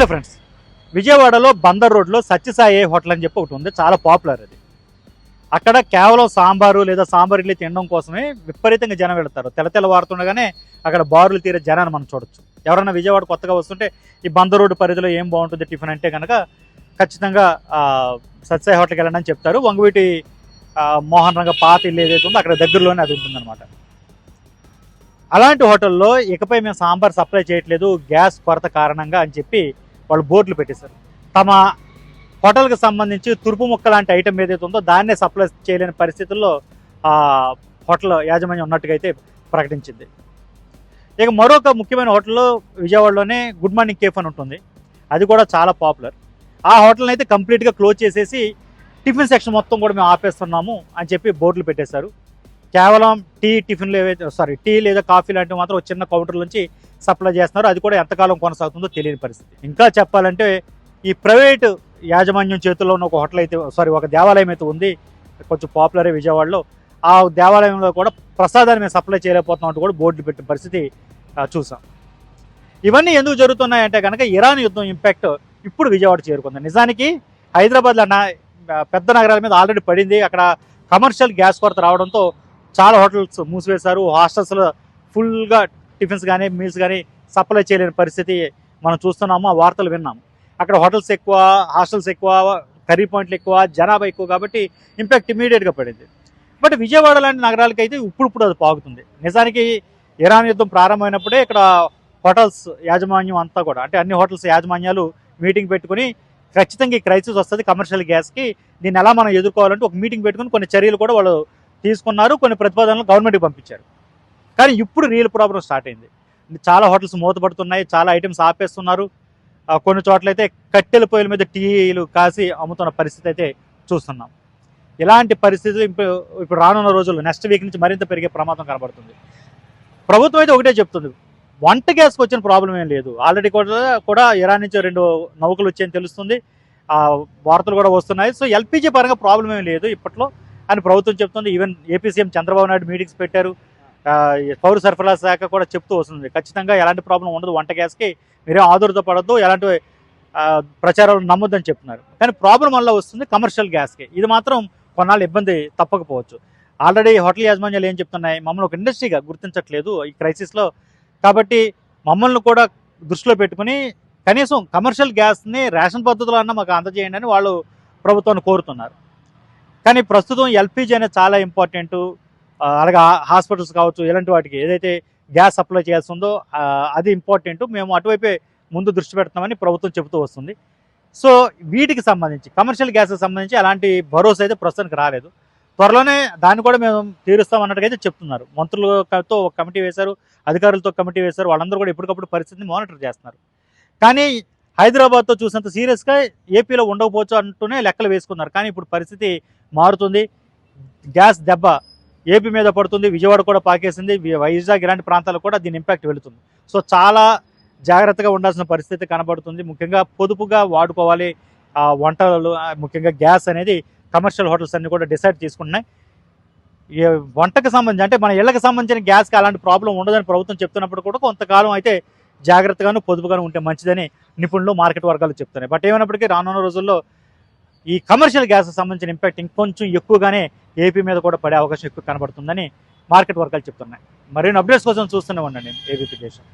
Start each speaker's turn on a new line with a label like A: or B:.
A: Hello friends, విజయవాడలో బందర్ రోడ్లో Sathya Sai hotel అని చెప్పి ఒకటి ఉంది. చాలా పాపులర్ అది. అక్కడ కేవలం సాంబారు లేదా సాంబార్ ఇడ్లీ తినడం కోసమే విపరీతంగా జనం వెళతారు. తెల్లవారుతుండగానే అక్కడ బారులు తీరే జనాన్ని మనం చూడొచ్చు. ఎవరైనా విజయవాడ కొత్తగా వస్తుంటే ఈ బందర్ రోడ్డు పరిధిలో ఏం బాగుంటుంది టిఫిన్ అంటే కనుక ఖచ్చితంగా సత్యసాయి హోటల్కి వెళ్ళండి అని చెప్తారు. వంగవీటి మోహన్ రంగ పాత ఇల్లు ఏదైతే ఉందో అక్కడ దగ్గరలోనే అది ఉంటుందన్నమాట. అలాంటి హోటల్లో ఇకపై మేము సాంబార్ సప్లై చేయట్లేదు గ్యాస్ కొరత కారణంగా అని చెప్పి వాళ్ళు బోర్డులు పెట్టేశారు. తమ హోటల్కి సంబంధించి తురుపు ముక్క లాంటి ఐటెం ఏదైతే ఉందో దాన్నే సప్లై చేయలేని పరిస్థితుల్లో హోటల్ యాజమాన్యం ఉన్నట్టుగా అయితే ప్రకటించింది. ఇక మరొక ముఖ్యమైన హోటల్లో విజయవాడలోనే గుడ్ మార్నింగ్ కేఫ్ అని ఉంటుంది. అది కూడా చాలా పాపులర్. ఆ హోటల్ని అయితే కంప్లీట్గా క్లోజ్ చేసేసి టిఫిన్ సెక్షన్ మొత్తం కూడా మేము ఆపేస్తున్నాము అని చెప్పి బోర్డులు పెట్టేశారు. కేవలం టిఫిన్లు టీ లేదా కాఫీ లాంటివి మాత్రం ఒక చిన్న కౌంటర్ నుంచి సప్లై చేస్తున్నారు. అది కూడా ఎంతకాలం కొనసాగుతుందో తెలియని పరిస్థితి. ఇంకా చెప్పాలంటే ఈ ప్రైవేటు యాజమాన్యం చేతుల్లో ఉన్న ఒక హోటల్ అయితే ఒక దేవాలయం అయితే ఉంది, కొంచెం పాపులరే విజయవాడలో. ఆ దేవాలయంలో కూడా ప్రసాదాన్ని మేము సప్లై చేయలేకపోతున్నాం కూడా బోర్డులు పెట్టిన పరిస్థితి చూసాం. ఇవన్నీ ఎందుకు జరుగుతున్నాయంటే కనుక ఇరాన్ యుద్ధం ఇంపాక్ట్ ఇప్పుడు విజయవాడ చేరుకుంది. నిజానికి హైదరాబాద్లో పెద్ద నగరాల మీద ఆల్రెడీ పడింది. అక్కడ కమర్షియల్ గ్యాస్ కొరత రావడంతో చాలా హోటల్స్ మూసివేశారు. హాస్టల్స్లో ఫుల్గా టిఫిన్స్ కానీ మీల్స్ కానీ సప్లై చేయలేని పరిస్థితి మనం చూస్తున్నాము, ఆ వార్తలు విన్నాము. అక్కడ హోటల్స్ ఎక్కువ, హాస్టల్స్ ఎక్కువ, కర్రీ పాయింట్లు ఎక్కువ, జనాభా ఎక్కువ, కాబట్టి ఇంపాక్ట్ ఇమీడియట్గా పడింది. బట్ విజయవాడ లాంటి నగరాలకి అయితే ఇప్పుడు అది పాగుతుంది. నిజానికి ఇరాన్ యుద్ధం ప్రారంభమైనప్పుడే ఇక్కడ హోటల్స్ యాజమాన్యం అంతా కూడా, అంటే అన్ని హోటల్స్ యాజమాన్యాలు మీటింగ్ పెట్టుకుని ఖచ్చితంగా ఈ క్రైసిస్ వస్తుంది కమర్షియల్ గ్యాస్కి, దీన్ని ఎలా మనం ఎదుర్కోవాలంటే ఒక మీటింగ్ పెట్టుకుని కొన్ని చర్యలు కూడా వాళ్ళు తీసుకున్నారు, కొన్ని ప్రతిపాదనలు గవర్నమెంట్కి పంపించారు. కానీ ఇప్పుడు రియల్ ప్రాబ్లం స్టార్ట్ అయింది. చాలా హోటల్స్ మూతపడుతున్నాయి, చాలా ఐటమ్స్ ఆపేస్తున్నారు. కొన్ని చోట్లయితే కట్టెల పొయ్యిల మీద టీలు కాసి అమ్ముతున్న పరిస్థితి అయితే చూస్తున్నాం. ఇలాంటి పరిస్థితులు ఇప్పుడు రానున్న రోజుల్లో నెక్స్ట్ వీక్ నుంచి మరింత పెరిగే ప్రమాదం కనబడుతుంది. ప్రభుత్వం అయితే ఒకటే చెప్తుంది, వంట గ్యాస్కి వచ్చిన ప్రాబ్లం ఏం లేదు. ఆల్రెడీ కూడా ఇరాన్ నుంచి 2 నౌకలు వచ్చాయని తెలుస్తుంది, వార్తలు కూడా వస్తున్నాయి. సో ఎల్పిజి పరంగా ప్రాబ్లం ఏం లేదు ఇప్పట్లో అని ప్రభుత్వం చెప్తుంది. Even AP CM Chandrababu Naidu meetings పెట్టారు. పౌర సరఫరా శాఖ కూడా చెప్తూ వస్తుంది, ఖచ్చితంగా ఎలాంటి ప్రాబ్లం ఉండదు, వంట గ్యాస్కి మీరేం ఆదురత పడద్దు, ఎలాంటి ప్రచారాలు నమ్మొద్దని చెప్తున్నారు. కానీ ప్రాబ్లం వల్ల వస్తుంది కమర్షియల్ గ్యాస్కి. ఇది మాత్రం కొన్నాళ్ళు ఇబ్బంది తప్పకపోవచ్చు. ఆల్రెడీ హోటల్ యాజమాన్యాలు ఏం చెప్తున్నాయి, మమ్మల్ని ఒక ఇండస్ట్రీగా గుర్తించట్లేదు ఈ క్రైసిస్లో, కాబట్టి మమ్మల్ని కూడా దృష్టిలో పెట్టుకుని కనీసం కమర్షియల్ గ్యాస్ని రేషన్ పద్ధతిలో అన్నా మాకు అందజేయండి అని వాళ్ళు ప్రభుత్వాన్ని కోరుతున్నారు. కానీ ప్రస్తుతం ఎల్పిజి అనేది చాలా ఇంపార్టెంట్. అలాగే హాస్పిటల్స్ కావచ్చు, ఇలాంటి వాటికి ఏదైతే గ్యాస్ సప్లై చేయాల్సి ఉందో అది ఇంపార్టెంట్. మేము అటువైపే ముందు దృష్టి పెడుతున్నామని ప్రభుత్వం చెబుతూ వస్తుంది. సో వీటికి సంబంధించి కమర్షియల్ గ్యాస్కి సంబంధించి అలాంటి భరోసా అయితే ప్రస్తుతానికి రాలేదు. త్వరలోనే దాన్ని కూడా మేము తీరుస్తాం అన్నట్టుగా అయితే చెప్తున్నారు. మంత్రులతో ఒక కమిటీ వేశారు, అధికారులతో కమిటీ వేశారు. వాళ్ళందరూ కూడా ఎప్పటికప్పుడు పరిస్థితిని మానిటర్ చేస్తున్నారు. కానీ హైదరాబాద్తో చూసినంత సీరియస్గా ఏపీలో ఉండకపోవచ్చు అంటూనే లెక్కలు వేసుకున్నారు. కానీ ఇప్పుడు పరిస్థితి మారుతుంది. గ్యాస్ దెబ్బ ఏపీ మీద పడుతుంది, విజయవాడ కూడా పాకేసింది, వైజాగ్ ఇలాంటి ప్రాంతాలకు కూడా దీని ఇంపాక్ట్ వెళుతుంది. సో చాలా జాగ్రత్తగా ఉండాల్సిన పరిస్థితి కనబడుతుంది. ముఖ్యంగా పొదుపుగా వాడుకోవాలి వంటలు, ముఖ్యంగా గ్యాస్ అనేది కమర్షియల్ హోటల్స్ అన్ని కూడా డిసైడ్ చేసుకుంటున్నాయి. వంటకు సంబంధించి అంటే మన ఇళ్లకు సంబంధించిన గ్యాస్కి అలాంటి ప్రాబ్లం ఉండదని ప్రభుత్వం చెప్తున్నప్పుడు కూడా కొంతకాలం అయితే జాగ్రత్తగాను పొదుపుగాను ఉంటే మంచిదని నిపుణులు, మార్కెట్ వర్గాలు చెప్తున్నాయి. బట్ ఏమైనప్పటికీ రానున్న రోజుల్లో ఈ కమర్షియల్ గ్యాస్కి సంబంధించిన ఇంపాక్ట్ ఇంకొంచెం ఎక్కువగానే ఏపీ మీద కూడా పడే అవకాశం ఎక్కువ కనబడుతుందని మార్కెట్ వర్గాలు చెప్తున్నాయి. మరిన్ని అప్డేట్స్ కోసం చూస్తూనే ఉండండి ఏబీపీ దేశం.